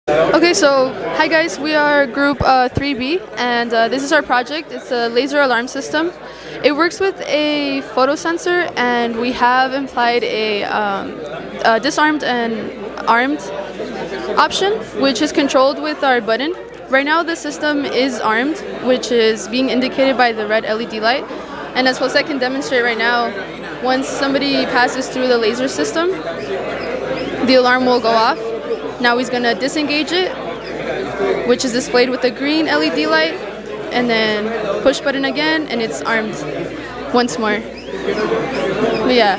Okay, so hi guys, we are group 3B, and this is our project. It's a laser alarm system. It works with a photo sensor, and we have implied a disarmed and armed option, which is controlled with our button. Right now, the system is armed, which is being indicated by the red LED light. And as Jose can demonstrate right now, once somebody passes through the laser system, the alarm will go off. Now he's going to disengage it, which is displayed with the green LED light, and then push button again, and it's armed once more. But yeah.